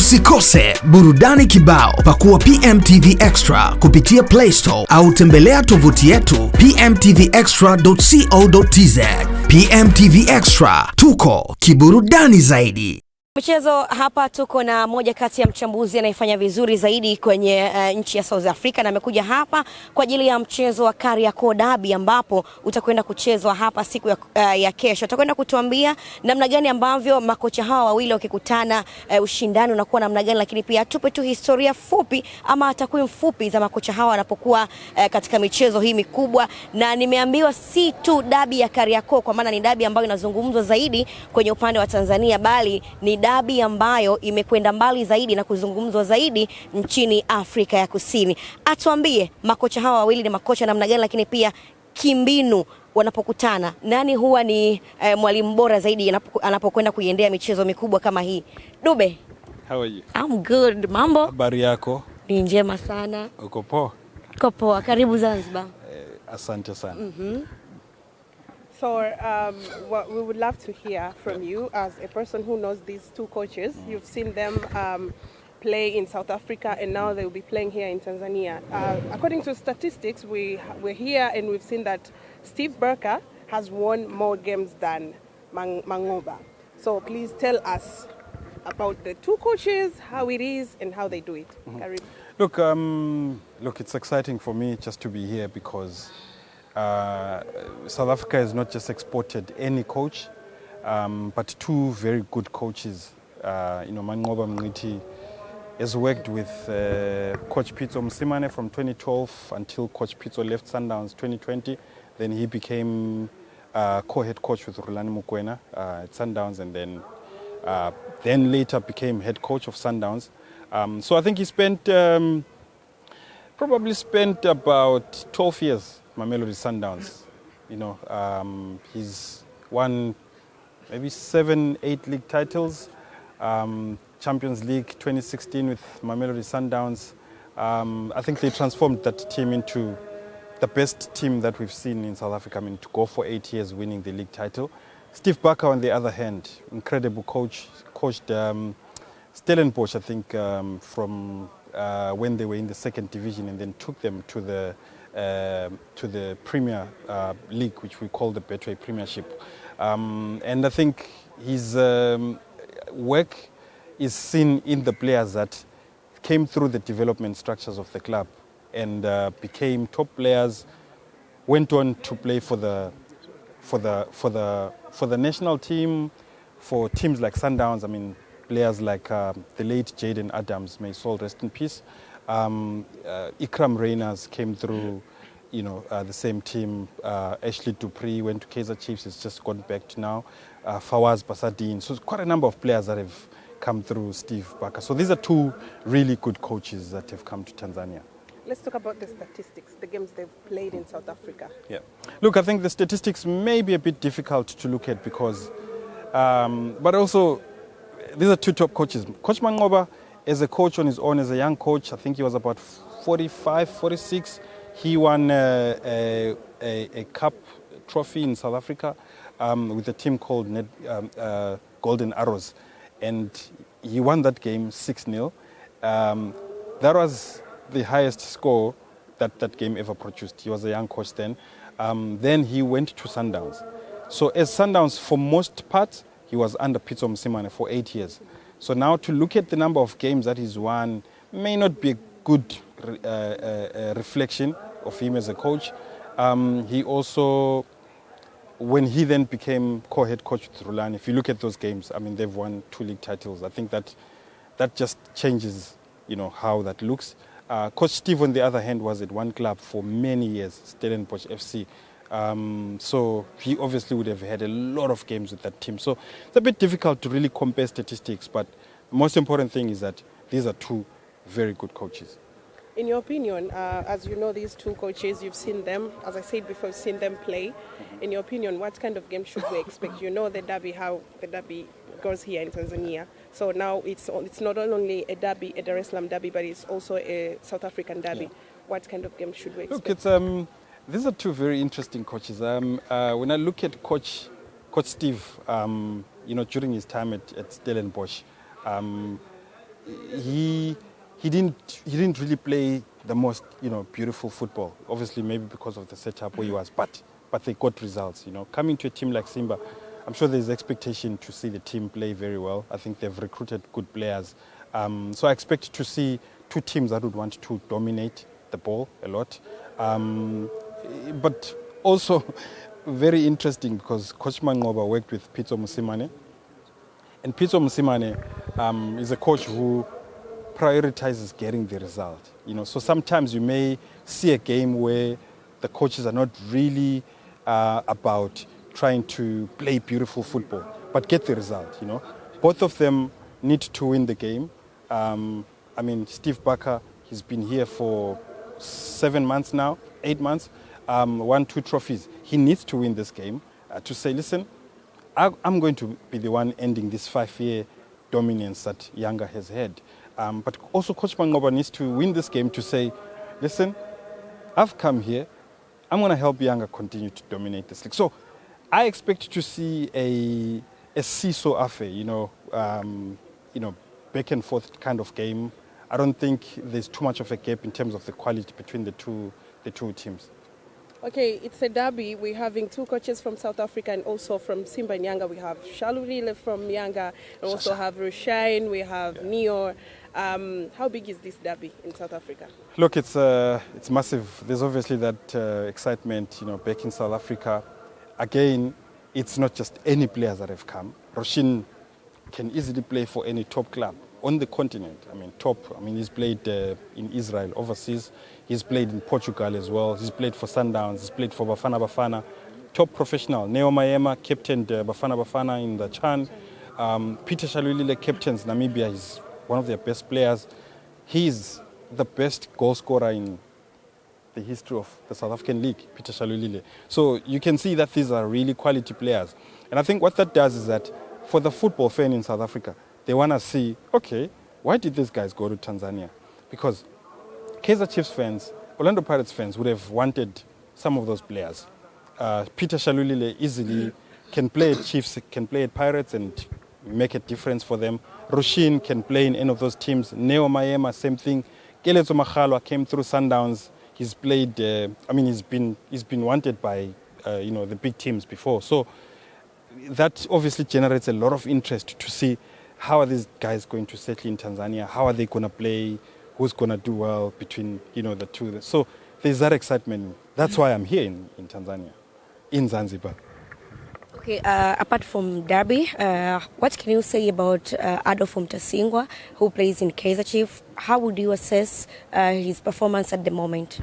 Usikose burudani kibao. Pakua PMTV Extra kupitia Play Store au tembelea tovuti yetu pmtvextra.co.tz. PMTV Extra, tuko kiburudani zaidi. Michezo hapa tuko na moja kati ya mchambuzi anayefanya vizuri zaidi kwenye nchi ya South Africa, na amekuja hapa kwa ajili ya mchezo wa Kariakoo Derby ambapo utakwenda kuchezwa hapa siku ya kesho. Atakwenda kutuambia namna gani ambavyo makocha hawa wawili wakikutana ushindani unakuwa namna gani, lakini pia tupe tu historia fupi ama takwimu fupi za makocha hawa wanapokuwa katika michezo hii mikubwa. Na nimeambiwa si tu derby ya Kariakoo, kwa maana ni derby ambayo inazungumzwa zaidi kwenye upande wa Tanzania, bali ni derby ambayo imekwenda mbali zaidi na kuzungumzwa zaidi nchini Afrika ya Kusini. Atuambie makocha hawa wawili ni makocha namna gani, lakini pia kimbinu wanapokutana nani huwa ni mwalimu bora zaidi anapokwenda kuiendea michezo mikubwa kama hii. Dube, how are you? I'm good. Mambo? Habari yako? Ni njema sana. Uko poa? Uko poa. Karibu Zanzibar. Asante sana. So what we would love to hear from you as a person who knows these two coaches. You've seen them play in South Africa, and now they will be playing here in Tanzania. According to statistics, we're here and we've seen that Steve Berker has won more games than Mangoba. So please tell us about the two coaches, how it is and how they do it. Look, it's exciting for me just to be here because South Africa has not just exported any coach, but two very good coaches. Mangoba Mngqithi has worked with Coach Pitso Msimane from 2012 until Coach Pitso left Sundowns 2020. Then he became co-head coach with Rulani Mukwena at Sundowns, and then later became head coach of Sundowns. So I think he probably spent about 12 years Mamelodi Sundowns. He's won maybe 7-8 league titles. Champions League 2016 with Mamelodi Sundowns. I think they transformed that team into the best team that we've seen in South Africa. I mean, to go for 8 years winning the league title. Steve Berker, on the other hand, incredible coach. Coached Stellenbosch, I think, from when they were in the second division, and then took them to the Premier League, which we call the Betway Premiership. And I think his work is seen in the players that came through the development structures of the club and became top players, went on to play for the national team, for teams like Sundowns. I mean, players like the late Jaden Adams, may his soul rest in peace. Ikram Reyners came through, the same team. Ashley Dupree went to Kaizer Chiefs, has just gone back to now. Fawaz Basadine. So quite a number of players that have come through Steve Berker. So these are two really good coaches that have come to Tanzania. Let's talk about the statistics, the games they've played in South Africa. Yeah. Look, I think the statistics may be a bit difficult to look at because, but also, these are two top coaches. Coach Mangoba, as a coach on his own, as a young coach, I think he was about 45, 46. He won a cup trophy in South Africa with a team called Golden Arrows. And he won that game 6-0. That was the highest score that game ever produced. He was a young coach then. Then he went to Sundowns. So as Sundowns, for most parts, he was under Pitso Msimane for 8 years. So now to look at the number of games that he's won may not be a good reflection of him as a coach. He also, when he then became co-head coach with Rulani, if you look at those games, I mean, they've won 2 league titles. I think that just changes, how that looks. Coach Steve, on the other hand, was at one club for many years, Stellenbosch FC. So he obviously would have had a lot of games with that team. So it's a bit difficult to really compare statistics, but the most important thing is that these are two very good coaches. In your opinion, as you know these two coaches, you've seen them, as I said before, you've seen them play. In your opinion, what kind of game should we expect? You know the derby, how the derby goes here in Tanzania. So now it's not only a derby, a Dar es Salaam derby, but it's also a South African derby. Yeah. What kind of game should we expect? Look, these are two very interesting coaches. When I look at Coach Steve, during his time at Stellenbosch, he didn't really play the most beautiful football. Obviously, maybe because of the setup where he was, but they got results. Coming to a team like Simba, I'm sure there's expectation to see the team play very well. I think they've recruited good players, so I expect to see two teams that would want to dominate the ball a lot, but also very interesting because Coach Mangoba worked with Pitso Mosimane, and Pitso Mosimane is a coach who prioritizes getting the result. So sometimes you may see a game where the coaches are not really about trying to play beautiful football, but get the result. Both of them need to win the game. Steve Berker, he's been here for 7 months now, 8 months, won 2 trophies. He needs to win this game to say, listen, I'm going to be the one ending this 5-year dominance that Yanga has had. But also Coach Mangoba needs to win this game to say, listen, I've come here, I'm going to help Yanga continue to dominate this league. So I expect to see a seesaw affair, back and forth kind of game. I don't think there's too much of a gap in terms of the quality between the two teams. Okay, it's a derby. We're having 2 coaches from South Africa and also from Simba and Yanga. We have Shalurile from Yanga and also have Rushain, we have Neo. How big is this derby in South Africa? Look, it's massive. There's obviously that excitement, back in South Africa. Again, it's not just any players that have come. Rushain can easily play for any top club on the continent. He's played in Israel, overseas. He's played in Portugal as well. He's played for Sundowns. He's played for Bafana Bafana. Top professional. Neo Maema captained Bafana Bafana in the Chan. Peter Shalulile captains Namibia. He's one of their best players. He's the best goal scorer in the history of the South African League, Peter Shalulile. So you can see that these are really quality players. And I think what that does is that for the football fan in South Africa, they want to see, okay, why did these guys go to Tanzania? Because Kaizer Chiefs fans, Orlando Pirates fans would have wanted some of those players. Peter Shalulile easily can play at Chiefs, can play at Pirates and make a difference for them. Rushain can play in any of those teams. Neo Maema, same thing. Keletso Maghalwa came through Sundowns. He's played, he's been wanted by, the big teams before. So that obviously generates a lot of interest to see how are these guys going to settle in Tanzania? How are they going to play? Who's going to do well between, the two? So there's that excitement. That's why I'm here in Tanzania, in Zanzibar. Okay, apart from Derby, what can you say about Adolf Mtasingwa, who plays in Kaizer Chiefs? How would you assess his performance at the moment?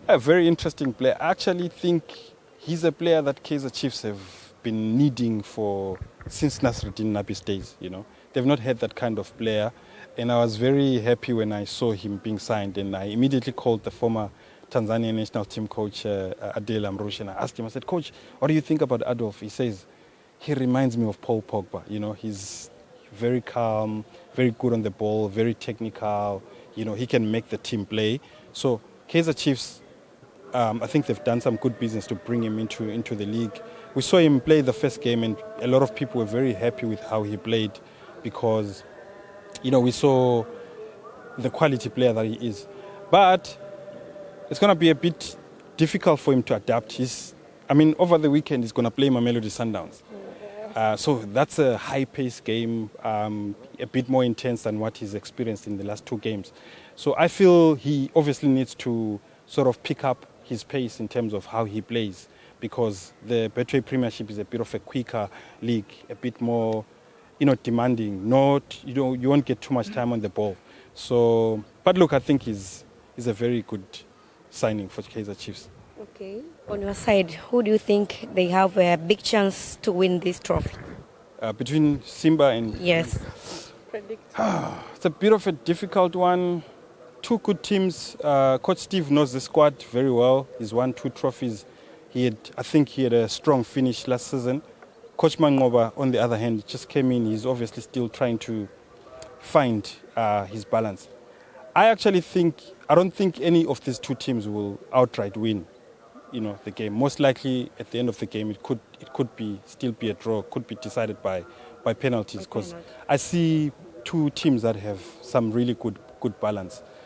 A very interesting player. I actually think he's a player that Kaizer Chiefs have been needing since Nasruddin Nabi's days. They've not had that kind of player, and I was very happy when I saw him being signed, and I immediately called the former Tanzania national team coach Adolf, and I asked him, I said, Coach, what do you think about Adolf? He says, he reminds me of Paul Pogba. He's very calm, very good on the ball, very technical. He can make the team play. So Kaizer Chiefs, I think they've done some good business to bring him into the league. We saw him play the first game, and a lot of people were very happy with how he played because, we saw the quality player that he is. But it's going to be a bit difficult for him to adapt. Over the weekend, he's going to play Mamelodi Sundowns. So that's a high-paced game, a bit more intense than what he's experienced in the last 2 games. So I feel he obviously needs to sort of pick up his pace in terms of how he plays, because the Betway Premiership is a bit of a quicker league, a bit more, demanding. You won't get too much time on the ball. So, but look, I think he's a very good signing for Kaizer Chiefs. Okay. On your side, who do you think they have a big chance to win this trophy? Between Simba and... Yes. It's a bit of a difficult one. 2 good teams. Coach Steve knows the squad very well. He's won 2 trophies. I think he had a strong finish last season. Coach Mangoba, on the other hand, just came in. He's obviously still trying to find his balance. I don't think any of these 2 teams will outright win, the game. Most likely, at the end of the game, it could still be a draw. Could be decided by penalties, because I see two teams that have some really good balance.